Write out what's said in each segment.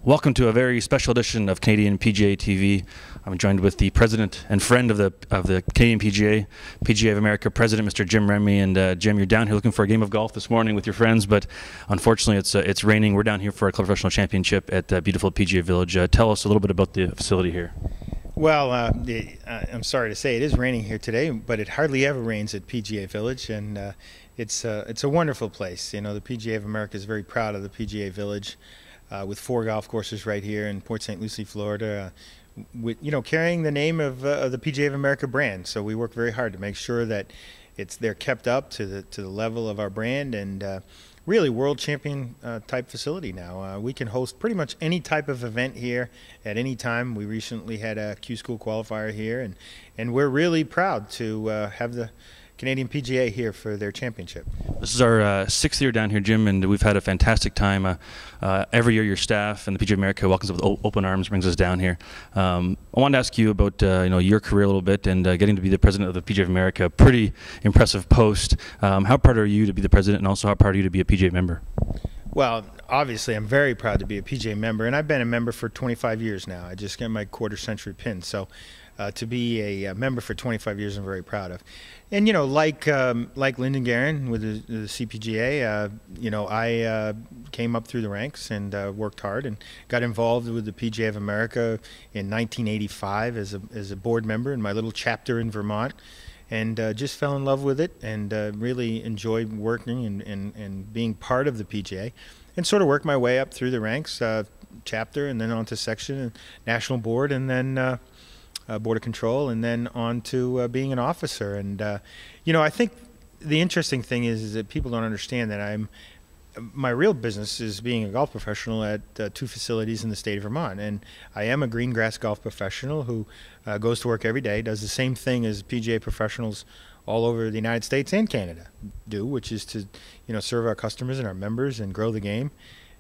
Welcome to a very special edition of Canadian PGA TV. I'm joined with the president and friend of the Canadian PGA of America president, Mr. Jim Remy. And Jim, you're down here looking for a game of golf this morning with your friends, but unfortunately it's raining. We're down here for a club professional championship at beautiful PGA Village. Tell us a little bit about the facility here. Well, I'm sorry to say it is raining here today, but it hardly ever rains at PGA Village, and it's a wonderful place. You know, the PGA of America is very proud of the PGA Village. With 4 golf courses right here in Port St. Lucie, Florida, carrying the name of the PGA of America brand. So we work very hard to make sure that they're kept up to the level of our brand, and really world champion type facility now. We can host pretty much any type of event here at any time. We recently had a Q School qualifier here, and we're really proud to have the Canadian PGA here for their championship. This is our 6th year down here, Jim, and we've had a fantastic time. Every year your staff and the PGA of America welcomes us with open arms, brings us down here. I wanted to ask you about your career a little bit, and getting to be the president of the PGA of America. Pretty impressive post. How proud are you to be the president, and also how proud are you to be a PGA member? Well, obviously I'm very proud to be a PGA member, and I've been a member for 25 years now. I just got my quarter-century pin, so to be a member for 25 years I'm very proud of. And like Lyndon Guerin with the CPGA, I came up through the ranks and worked hard and got involved with the PGA of America in 1985 as a board member in my little chapter in Vermont, and just fell in love with it, and really enjoyed working and being part of the PGA, and sort of worked my way up through the ranks, chapter, and then on to section and national board, and then board of control, and then on to being an officer. And I think the interesting thing is that people don't understand that my real business is being a golf professional at 2 facilities in the state of Vermont, and I am a green grass golf professional who goes to work every day, does the same thing as PGA professionals all over the United States and Canada do, which is to serve our customers and our members and grow the game.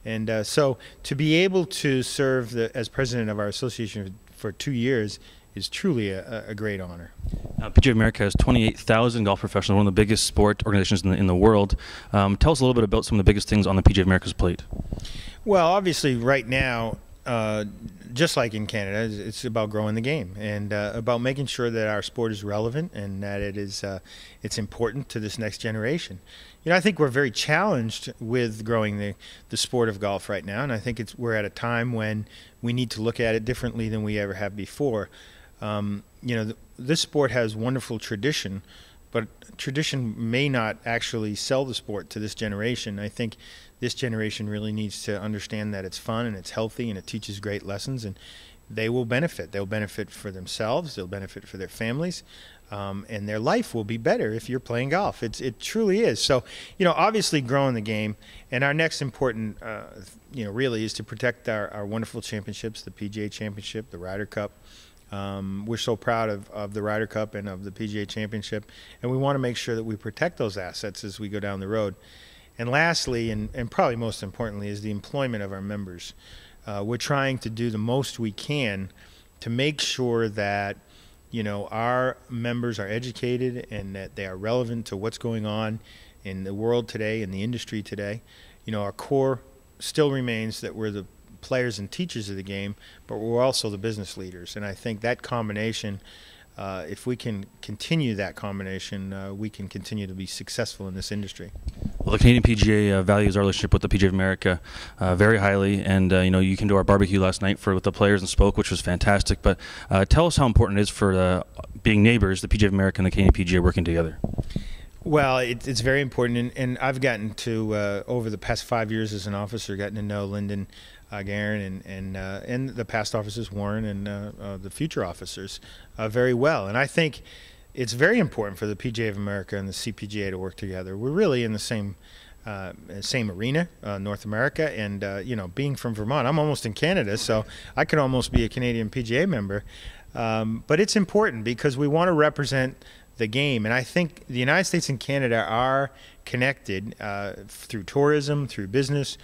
And so to be able to serve as president of our association for 2 years is truly a great honor. PGA of America has 28,000 golf professionals, one of the biggest sport organizations in the world. Tell us a little bit about some of the biggest things on the PGA of America's plate. Well, obviously right now, just like in Canada, it's about growing the game, and about making sure that our sport is relevant and that it's important to this next generation. I think we're very challenged with growing the sport of golf right now, and I think we're at a time when we need to look at it differently than we ever have before. This sport has wonderful tradition, but tradition may not actually sell the sport to this generation. I think this generation really needs to understand that it's fun and it's healthy and it teaches great lessons, and they will benefit. They'll benefit for themselves, they'll benefit for their families, and their life will be better if you're playing golf. It truly is. So, obviously growing the game, and our next important, really is to protect our wonderful championships, the PGA Championship, the Ryder Cup. We're so proud of the Ryder Cup and of the PGA Championship, and we want to make sure that we protect those assets as we go down the road. And lastly, and probably most importantly, is the employment of our members. We're trying to do the most we can to make sure that our members are educated and that they are relevant to what's going on in the world today, in the industry today. Our core still remains that we're the players and teachers of the game, but we're also the business leaders. And I think that combination, if we can continue that combination, we can continue to be successful in this industry. Well, the Canadian PGA values our relationship with the PGA of America very highly, and you came to our barbecue last night with the players and spoke, which was fantastic. But tell us how important it is for being neighbors, the PGA of America and the Canadian PGA working together. Well, it's very important, and I've gotten to, over the past 5 years as an officer, gotten to know Lyndon Guerin and the past officers, Warren, and the future officers very well. And I think it's very important for the PGA of America and the CPGA to work together. We're really in the same arena, North America, and being from Vermont, I'm almost in Canada, so I could almost be a Canadian PGA member. But it's important because we want to represent the game, and I think the United States and Canada are connected through tourism, through business,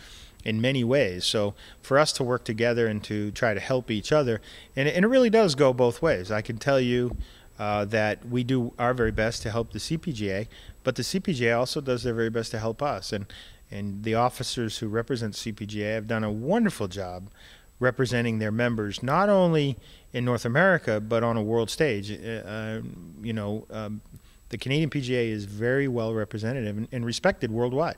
in many ways. So for us to work together and to try to help each other, and it really does go both ways. I can tell you that we do our very best to help the CPGA, but the CPGA also does their very best to help us. And the officers who represent CPGA have done a wonderful job representing their members, not only in North America, but on a world stage. The Canadian PGA is very well represented and respected worldwide.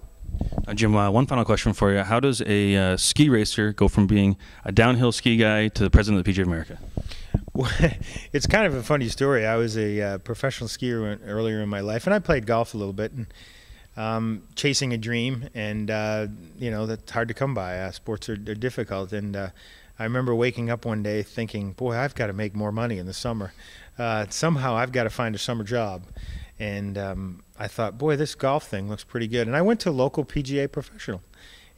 Jim, one final question for you. How does a ski racer go from being a downhill ski guy to the president of the PGA of America? Well, it's kind of a funny story. I was a professional skier earlier in my life, and I played golf a little bit, and chasing a dream, and that's hard to come by. Sports are difficult, and I remember waking up one day thinking, boy, I've got to make more money in the summer. Somehow I've got to find a summer job. And I thought, boy, this golf thing looks pretty good. And I went to a local PGA professional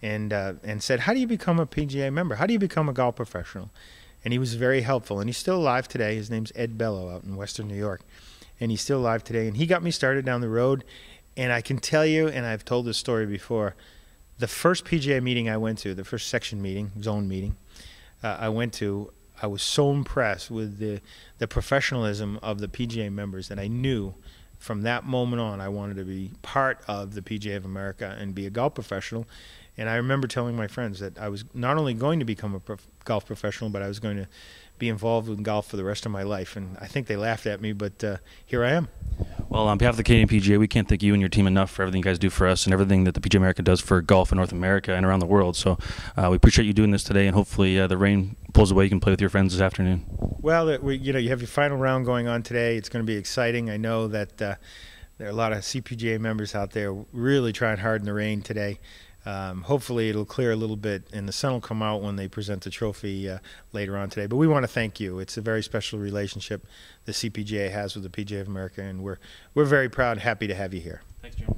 and said, how do you become a PGA member? How do you become a golf professional? And he was very helpful. And he's still alive today. His name's Ed Bello out in Western New York. And he's still alive today. And he got me started down the road. And I can tell you, and I've told this story before, the first PGA meeting I went to, the first section meeting, zone meeting, I went to, I was so impressed with the professionalism of the PGA members that I knew from that moment on I wanted to be part of the PGA of America and be a golf professional. And I remember telling my friends that I was not only going to become a golf professional, but I was going to be involved in golf for the rest of my life. And I think they laughed at me, but here I am. Well, on behalf of the Canadian PGA, we can't thank you and your team enough for everything you guys do for us and everything that the PGA of America does for golf in North America and around the world. So we appreciate you doing this today, and hopefully the rain pulls away. You can play with your friends this afternoon. Well, you have your final round going on today. It's going to be exciting. I know that there are a lot of CPGA members out there really trying hard in the rain today. Hopefully it'll clear a little bit and the sun will come out when they present the trophy later on today. But we want to thank you. It's a very special relationship the CPGA has with the PGA of America, and we're very proud and happy to have you here. Thanks, Jim.